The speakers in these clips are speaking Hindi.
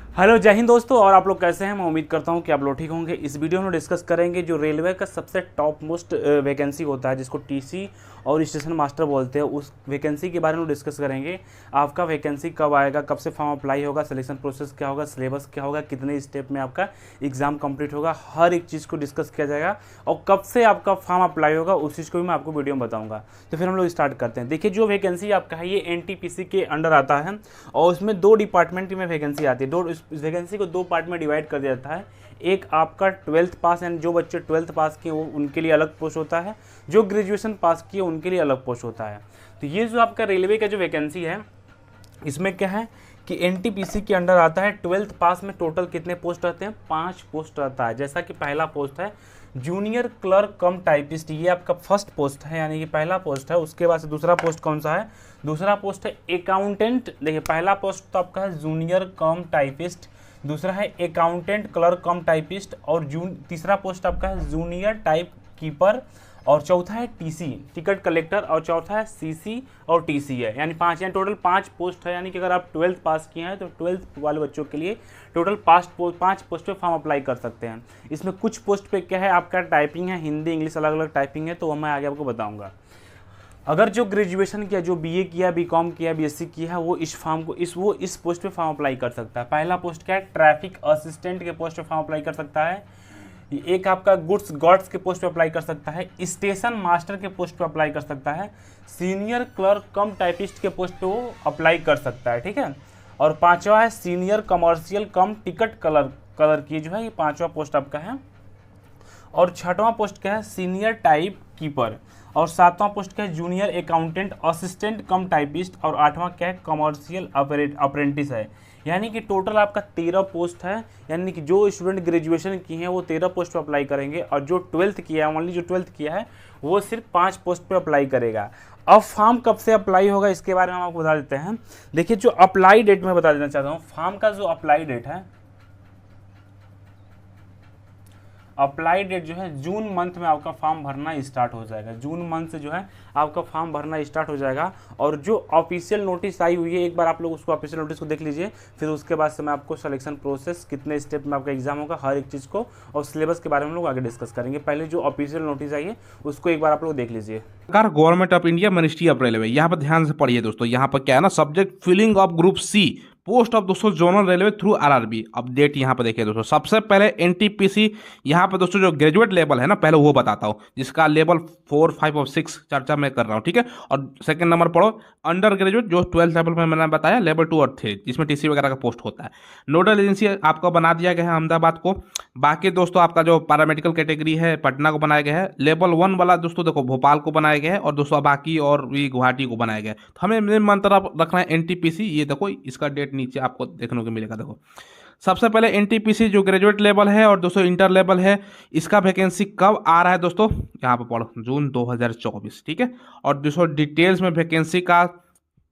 हेलो जय हिंद दोस्तों। और आप लोग कैसे हैं? मैं उम्मीद करता हूं कि आप लोग ठीक होंगे। इस वीडियो में डिस्कस करेंगे जो रेलवे का सबसे टॉप मोस्ट वैकेंसी होता है जिसको टीसी और स्टेशन मास्टर बोलते हैं, उस वैकेंसी के बारे में डिस्कस करेंगे। आपका वैकेंसी कब आएगा, कब से फॉर्म अप्लाई होगा, सिलेक्शन प्रोसेस क्या होगा, सिलेबस क्या होगा, कितने स्टेप में आपका एग्जाम कंप्लीट होगा, हर एक चीज़ को डिस्कस किया जाएगा। और कब से आपका फॉर्म अप्लाई होगा उस चीज़ को भी मैं आपको वीडियो में बताऊँगा। तो फिर हम लोग स्टार्ट करते हैं। देखिए, जो वैकेंसी आपका है ये एनटीपीसी के अंडर आता है और उसमें दो डिपार्टमेंट में वैकेंसी आती है। इस वैकेंसी को दो पार्ट में डिवाइड कर दिया जाता है। एक आपका 12th पास, यानी जो बच्चे 12th पास किए वो उनके लिए अलग पोस्ट होता है, जो ग्रेजुएशन पास किए उनके लिए अलग पोस्ट होता है। तो ये जो आपका रेलवे का जो वैकेंसी है इसमें क्या है कि एनटीपीसी के अंडर आता है। 12th पास में टोटल कितने पोस्ट रहते हैं? 5 पोस्ट रहता है। जैसा कि पहला पोस्ट है जूनियर क्लर्क कम टाइपिस्ट, ये आपका फर्स्ट पोस्ट है, यानी कि पहला पोस्ट है। उसके बाद से दूसरा पोस्ट कौन सा है? दूसरा पोस्ट है अकाउंटेंट। देखिए, पहला पोस्ट तो आपका है जूनियर कम टाइपिस्ट, दूसरा है अकाउंटेंट क्लर्क कम टाइपिस्ट, और तीसरा पोस्ट आपका है जूनियर टाइप कीपर, और चौथा है टीसी टिकट कलेक्टर, और चौथा है सीसी और टीसी है। यानी 5, यानी टोटल 5 पोस्ट है। यानी कि अगर आप 12th पास किए हैं तो 12th वाले बच्चों के लिए टोटल 5 पोस्ट पे फॉर्म अप्लाई कर सकते हैं। इसमें कुछ पोस्ट पे क्या है आपका टाइपिंग है, हिंदी इंग्लिश अलग अलग टाइपिंग है, तो वो मैं आगे आपको बताऊँगा। अगर जो ग्रेजुएशन किया, जो बीए किया, बीकॉम किया, बीएससी किया है, वो इस फॉर्म को वो इस पोस्ट पे फॉर्म अप्लाई कर सकता है। पहला पोस्ट क्या है? ट्रैफिक असिस्टेंट के पोस्ट पे फॉर्म अप्लाई कर सकता है। एक आपका गुड्स गॉड्स के पोस्ट पे अप्लाई कर सकता है, स्टेशन मास्टर के पोस्ट पे अप्लाई कर सकता है, सीनियर क्लर्क कम टाइपिस्ट के पोस्ट पे वो अप्लाई कर सकता है। ठीक है। और पांचवा है सीनियर कमर्शियल कम टिकट कलर की, जो है ये पांचवा पोस्ट आपका है। और छठवां पोस्ट क्या है? Senior type keeper. और सातवां पोस्ट क्या है? जूनियर अकाउंटेंट असिस्टेंट कम टाइपिस्ट। और आठवां क्या है? कमर्शियल अप्रेंटिस है। यानी कि टोटल आपका 13 पोस्ट है। यानी कि जो स्टूडेंट ग्रेजुएशन किए हैं वो 13 पोस्ट पे अप्लाई करेंगे, और जो 12th किया है, ओनली जो 12th किया है वो सिर्फ 5 पोस्ट पे अप्लाई करेगा। अब फॉर्म कब से अप्लाई होगा इसके बारे में हम आपको बता देते हैं। देखिए, जो अप्लाई डेट मैं बता देना चाहता हूँ। फॉर्म का जो अप्लाई डेट है, अप्लाई डेट जो है जून मंथ में आपका फॉर्म भरना स्टार्ट हो जाएगा। जून मंथ से जो है आपका फॉर्म भरना स्टार्ट हो जाएगा। और जो ऑफिशियल नोटिस आई हुई है, एक बार आप लोग उसको ऑफिशियल नोटिस को देख लीजिए। फिर उसके बाद से मैं आपको सिलेक्शन प्रोसेस, कितने स्टेप में आपका एग्जाम होगा, हर एक चीज़ को और सिलेबस के बारे में हम लोग आगे डिस्कस करेंगे। पहले जो ऑफिशियल नोटिस आई है उसको एक बार आप लोग देख लीजिए। Government of India, ministry of railway, यहाँ पर ध्यान से पढ़िए दोस्तों। यहाँ पर क्या है ना, subject filling of group C, post of दोस्तों जोनल रेलवे थ्रू आरआरबी। अब डेट यहाँ पर देखिए दोस्तों। सबसे पहले एनटीपीसी, यहाँ पर दोस्तों जो ग्रेजुएट लेवल है ना, पहले वो बताता हूँ, जिसका लेवल 4, 5 और 6 चर्चा मैं कर रहा हूँ। ठीक है। और सेकंड नंबर पढ़ो अंडर ग्रेजुएट, जो 12th लेवल में मैंने बताया, लेवल 2 और 3, जिसमें टीसी वगैरह का पोस्ट होता है। नोडल एजेंसी आपको बना दिया गया है अहमदाबाद को। बाकी दोस्तों आपका जो पैरामेडिकल कैटेगरी है पटना को बनाया गया है। लेवल 1 वाला दोस्तों देखो भोपाल को बनाया गया है, और दोस्तों बाकी और भी गुवाहाटी को बनाया गया है। तो हमें मेन मंत्र रखना है एनटीपीसी। ये देखो, इसका डेट नीचे आपको देखने को मिलेगा। देखो, सबसे पहले एनटीपीसी जो ग्रेजुएट लेवल है और दोस्तों इंटर लेवल है, इसका वैकेंसी कब आ रहा है दोस्तों? यहाँ पे पढ़ो, जून 2024। ठीक है। और दोस्तों डिटेल्स में वैकेंसी का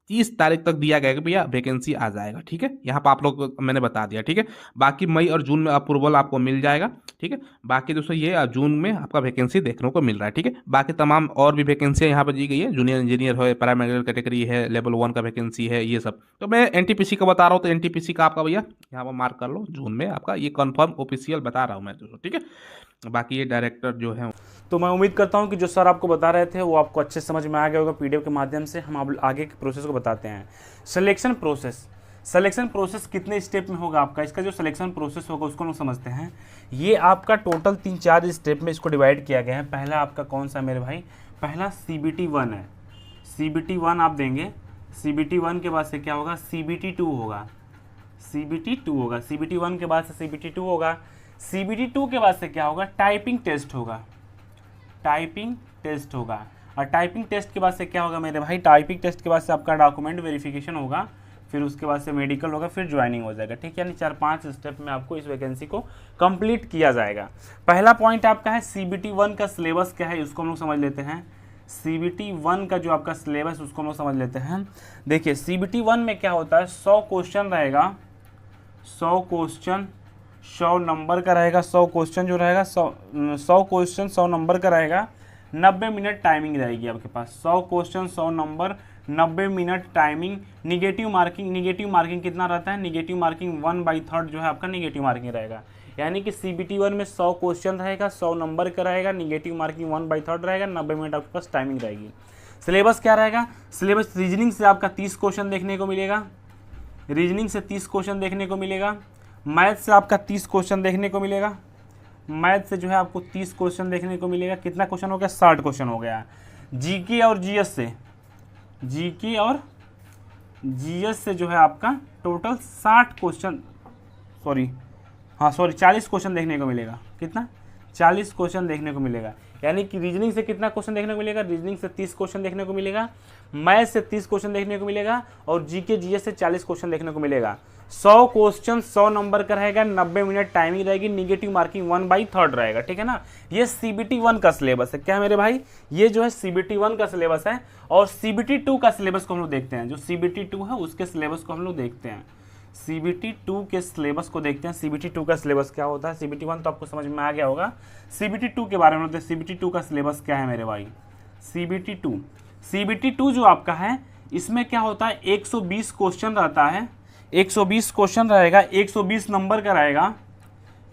30 तारीख तक दिया गया कि भैया वैकेंसी आ जाएगा। ठीक है। यहाँ पर आप लोग को मैंने बता दिया। ठीक है। बाकी मई और जून में अप्रूवल आपको मिल जाएगा। ठीक है। बाकी दोस्तों ये जून में आपका वैकेंसी देखने को मिल रहा है। ठीक है। बाकी तमाम और भी वैकेंसियाँ यहाँ पर दी गई है। जूनियर इंजीनियर है, पैरामेडिकल कैटेगरी है, लेवल 1 का वैकेंसी है, ये सब। तो मैं एनटीपीसी का बता रहा हूँ, तो एनटीपीसी का आपका भैया यहाँ पर मार्क कर लो, जून में आपका ये कन्फर्म ऑफिशियल बता रहा हूँ मैं दोस्तों। ठीक है। बाकी ये डायरेक्टर जो है, तो मैं उम्मीद करता हूं कि जो सर आपको बता रहे थे वो आपको अच्छे समझ में आ गया होगा। पीडीएफ के माध्यम से हम अब आगे के प्रोसेस को बताते हैं। सिलेक्शन प्रोसेस कितने स्टेप में होगा आपका? इसका जो सिलेक्शन प्रोसेस होगा उसको हम समझते हैं। ये आपका टोटल 3-4 स्टेप में इसको डिवाइड किया गया है। पहला आपका कौन सा मेरे भाई? पहला CBT 1 है। CBT 1 आप देंगे। CBT 1 के बाद से क्या होगा? CBT 2 होगा। CBT 1 के बाद से CBT 2 होगा। CBT 2 के बाद से क्या होगा? टाइपिंग टेस्ट होगा। और टाइपिंग टेस्ट के बाद से क्या होगा मेरे भाई? टाइपिंग टेस्ट के बाद से आपका डॉक्यूमेंट वेरिफिकेशन होगा, फिर उसके बाद से मेडिकल होगा, फिर ज्वाइनिंग हो जाएगा। ठीक है। यानी 4-5 स्टेप में आपको इस वैकेंसी को कंप्लीट किया जाएगा। पहला पॉइंट आपका है CBT 1 का सिलेबस क्या है, उसको हम लोग समझ लेते हैं। CBT 1 का जो आपका सिलेबस उसको हम लोग समझ लेते हैं। देखिए, CBT 1 में क्या होता है? 100 क्वेश्चन रहेगा। 100 क्वेश्चन 100 नंबर का रहेगा। 100 क्वेश्चन जो रहेगा 100 क्वेश्चन 100 नंबर का रहेगा। 90 मिनट टाइमिंग रहेगी आपके पास। 100 question 100 number 90 minute timing. Negative marking कितना रहता है, निगेटिव मार्किंग 1/3 जो है आपका निगेटिव मार्किंग रहेगा। यानी कि CBT 1 में 100 क्वेश्चन रहेगा, 100 नंबर का रहेगा, निगेटिव मार्किंग 1/3 रहेगा, 90 मिनट आपके पास टाइमिंग रहेगी। सिलेबस क्या रहेगा, सिलेबस रीजनिंग से आपका 30 क्वेश्चन देखने को मिलेगा, रीजनिंग से 30 क्वेश्चन देखने को मिलेगा, मैथ से आपका 30 क्वेश्चन देखने को मिलेगा, मैथ से जो है आपको 30 क्वेश्चन देखने को मिलेगा। कितना क्वेश्चन हो गया, 60 क्वेश्चन हो गया। जीके और जीएस से, जीके और जीएस से जो है आपका टोटल 60 क्वेश्चन, 40 क्वेश्चन देखने को मिलेगा। कितना, 40 क्वेश्चन देखने को मिलेगा। यानी कि रीजनिंग से कितना क्वेश्चन देखने को मिलेगा, रीजनिंग से 30 क्वेश्चन देखने को मिलेगा, मैथ से 30 क्वेश्चन देखने को मिलेगा और जीके जीएस से 40 क्वेश्चन देखने को मिलेगा। 100 क्वेश्चन 100 नंबर का रहेगा, 90 मिनट टाइमिंग रहेगी, निगेटिव मार्किंग 1/3 रहेगा। ठीक है ना, ये CBT 1 का सिलेबस है। क्या मेरे भाई, ये जो है CBT 1 का सिलेबस है। और CBT 2 का सिलेबस को हम लोग देखते हैं, जो CBT 2 है उसके सिलेबस को हम लोग देखते हैं। CBT 2 के सिलेबस को देखते हैं। CBT 2 का सिलेबस क्या होता है, CBT 1 तो आपको समझ में आ गया होगा, CBT 2 के बारे में होते हैं। CBT 2 का सिलेबस क्या है मेरे भाई, CBT 2 जो आपका है इसमें क्या होता है, 120 क्वेश्चन रहता है, 120 क्वेश्चन रहेगा, 120 नंबर का रहेगा,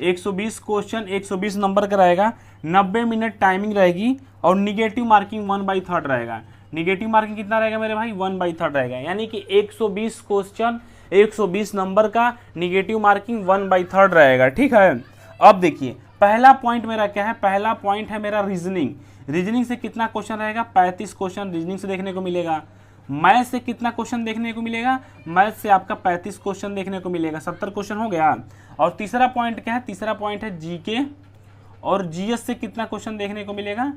120 क्वेश्चन 120 नंबर का रहेगा, 90 मिनट टाइमिंग रहेगी और निगेटिव मार्किंग 1/3 रहेगा। निगेटिव मार्किंग कितना रहेगा मेरे भाई, 1/3 रहेगा। यानी कि 120 क्वेश्चन 120 नंबर का, निगेटिव मार्किंग 1/3 रहेगा। ठीक है, अब देखिए पहला पॉइंट मेरा क्या है, पहला पॉइंट है मेरा रीजनिंग। रीजनिंग से कितना क्वेश्चन रहेगा, 35 क्वेश्चन रीजनिंग से देखने को मिलेगा। मैथ से कितना क्वेश्चन देखने को मिलेगा, मैथ से आपका 35 क्वेश्चन देखने को मिलेगा, 70 क्वेश्चन हो गया। और तीसरा पॉइंट क्या है, तीसरा पॉइंट है जीके और जीएस से कितना क्वेश्चन देखने को मिलेगा।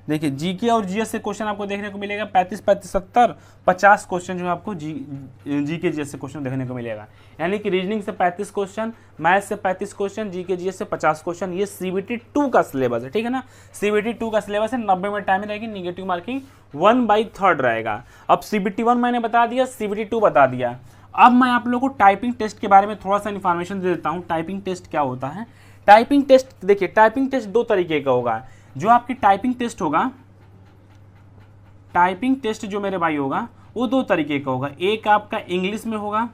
देखिए जीके और जीएस से क्वेश्चन आपको देखने को मिलेगा 35, 35, 70, 50 क्वेश्चन जो है आपको जीके जीएस से क्वेश्चन देखने को मिलेगा। यानी कि रीजनिंग से 35 क्वेश्चन, मैथ से 35 क्वेश्चन, जीके जीएस से 50 क्वेश्चन। ये CBT 2 का सिलेबस है। ठीक है ना, CBT 2 का सिलेबस है, 90 मिनट टाइम रहेगी, निगेटिव मार्किंग 1/3 रहेगा। अब CBT 1 मैंने बता दिया, CBT 2 बता दिया। अब मैं आप लोगों को टाइपिंग टेस्ट के बारे में थोड़ा सा इन्फॉर्मेशन दे देता हूँ। टाइपिंग टेस्ट क्या होता है, टाइपिंग टेस्ट देखिए, टाइपिंग टेस्ट 2 तरीके का होगा। जो आपकी टाइपिंग टेस्ट होगा, टाइपिंग टेस्ट जो मेरे भाई होगा वो 2 तरीके का होगा। एक आपका इंग्लिश में होगा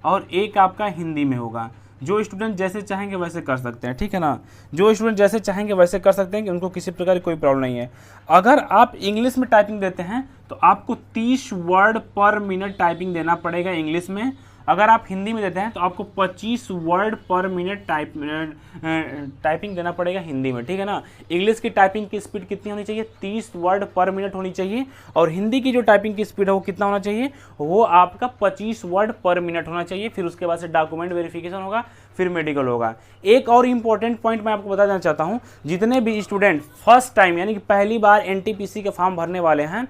और एक आपका हिंदी में होगा। जो स्टूडेंट जैसे चाहेंगे वैसे कर सकते हैं। ठीक है ना, जो स्टूडेंट जैसे चाहेंगे वैसे कर सकते हैं कि उनको किसी प्रकार की कोई प्रॉब्लम नहीं है। अगर आप इंग्लिश में टाइपिंग देते हैं तो आपको 30 वर्ड पर मिनट टाइपिंग देना पड़ेगा इंग्लिश में। अगर आप हिंदी में देते हैं तो आपको 25 वर्ड पर मिनट टाइपिंग देना पड़ेगा हिंदी में। ठीक है ना, इंग्लिश की टाइपिंग की स्पीड कितनी होनी चाहिए, 30 वर्ड पर मिनट होनी चाहिए। और हिंदी की जो टाइपिंग की स्पीड है वो कितना होना चाहिए, वो आपका 25 वर्ड पर मिनट होना चाहिए। फिर उसके बाद से डॉक्यूमेंट वेरिफिकेशन होगा, फिर मेडिकल होगा। एक और इम्पॉर्टेंट पॉइंट मैं आपको बता देना चाहता हूँ, जितने भी स्टूडेंट फर्स्ट टाइम यानी कि पहली बार NTPC के फॉर्म भरने वाले हैं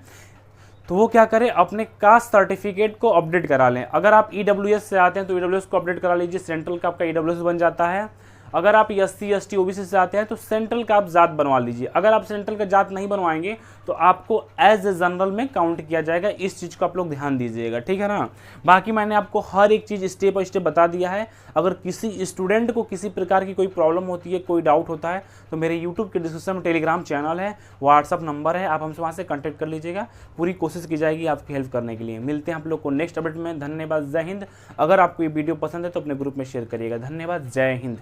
तो वो क्या करें, अपने कास्ट सर्टिफिकेट को अपडेट करा लें। अगर आप EWS से आते हैं तो EWS को अपडेट करा लीजिए, सेंट्रल का आपका EWS बन जाता है। अगर आप SC ST OBC से आते हैं तो सेंट्रल का आप जात बनवा लीजिए। अगर आप सेंट्रल का जात नहीं बनवाएंगे तो आपको एज ए जनरल में काउंट किया जाएगा। इस चीज़ को आप लोग ध्यान दीजिएगा। ठीक है ना, बाकी मैंने आपको हर एक चीज़ स्टेप बाय स्टेप बता दिया है। अगर किसी स्टूडेंट को किसी प्रकार की कोई प्रॉब्लम होती है, कोई डाउट होता है तो मेरे यूट्यूब के डिस्क्रिप्शन में टेलीग्राम चैनल है, व्हाट्सअप नंबर है, आप हमसे वहाँ से कॉन्टैक्ट कर लीजिएगा। पूरी कोशिश की जाएगी आपकी हेल्प करने के लिए। मिलते हैं आप लोग को नेक्स्ट अपडेट में। धन्यवाद, जय हिंद। अगर आपको ये वीडियो पसंद है तो अपने ग्रुप में शेयर करिएगा। धन्यवाद, जय हिंद।